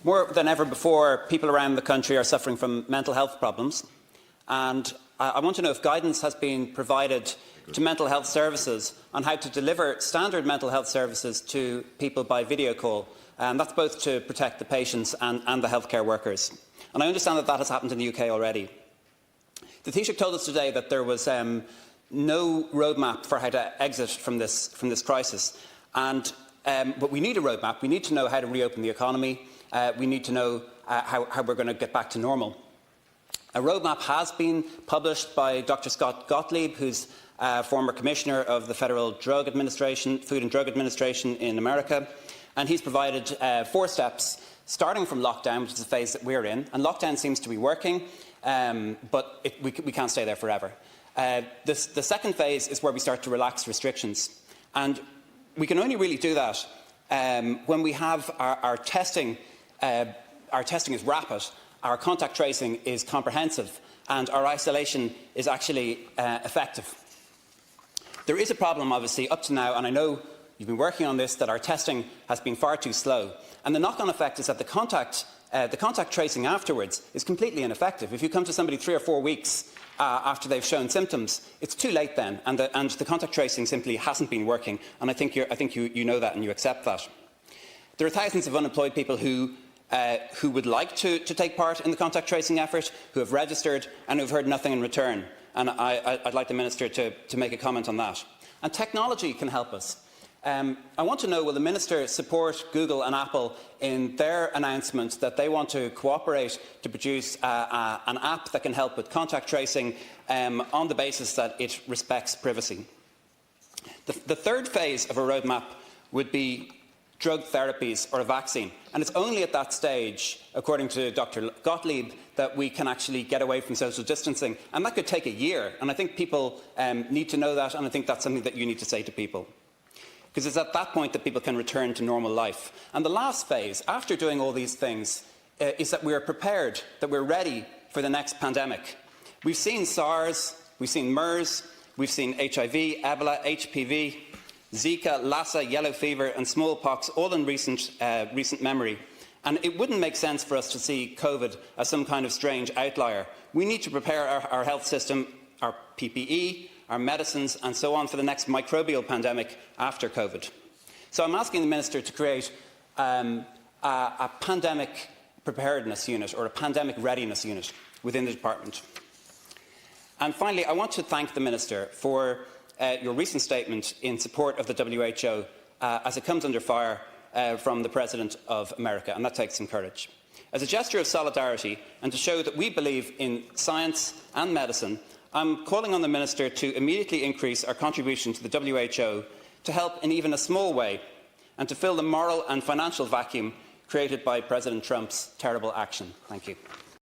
More than ever before, people around the country are suffering from mental health problems, and I want to know if guidance has been provided to mental health services on how to deliver standard mental health services to people by video call, and that's both to protect the patients and the healthcare workers. And I understand that that has happened in the UK already. The Taoiseach told us today that there was no roadmap for how to exit from this crisis, but we need a roadmap. We need to know how to reopen the economy. We need to know how we're going to get back to normal. A roadmap has been published by Dr. Scott Gottlieb, who's former Commissioner of the Federal Drug Administration, Food and Drug Administration in America, and he's provided 4 steps, starting from lockdown, which is the phase that we're in. And lockdown seems to be working, but we can't stay there forever. The second phase is where we start to relax restrictions, and we can only really do that when we have our testing. Our testing is rapid, our contact tracing is comprehensive, and our isolation is actually effective. There is a problem, obviously, up to now, and I know you've been working on this, that our testing has been far too slow. And the knock-on effect is that the contact tracing afterwards is completely ineffective. If you come to somebody 3 or 4 weeks after they've shown symptoms, it's too late then, and the contact tracing simply hasn't been working. And I think you know that and you accept that. There are thousands of unemployed people who would like to take part in the contact tracing effort, who have registered and who have heard nothing in return. And I'd like the Minister to make a comment on that. And technology can help us. I want to know, will the Minister support Google and Apple in their announcement that they want to cooperate to produce an app that can help with contact tracing on the basis that it respects privacy? The third phase of a roadmap would be drug therapies or a vaccine. And it's only at that stage, according to Dr. Gottlieb, that we can actually get away from social distancing. And that could take a year. And I think people need to know that, and I think that's something that you need to say to people. Because it's at that point that people can return to normal life. And the last phase, after doing all these things, is that we're prepared, that we're ready for the next pandemic. We've seen SARS, we've seen MERS, we've seen HIV, Ebola, HPV, Zika, Lassa, yellow fever and smallpox, all in recent memory. And it wouldn't make sense for us to see COVID as some kind of strange outlier. We need to prepare our health system, our PPE, our medicines and so on for the next microbial pandemic after COVID. So I'm asking the Minister to create a pandemic preparedness unit or a pandemic readiness unit within the department. And finally, I want to thank the Minister for your recent statement in support of the WHO as it comes under fire from the President of America, and that takes some courage. As a gesture of solidarity and to show that we believe in science and medicine, I'm calling on the Minister to immediately increase our contribution to the WHO to help in even a small way and to fill the moral and financial vacuum created by President Trump's terrible action. Thank you.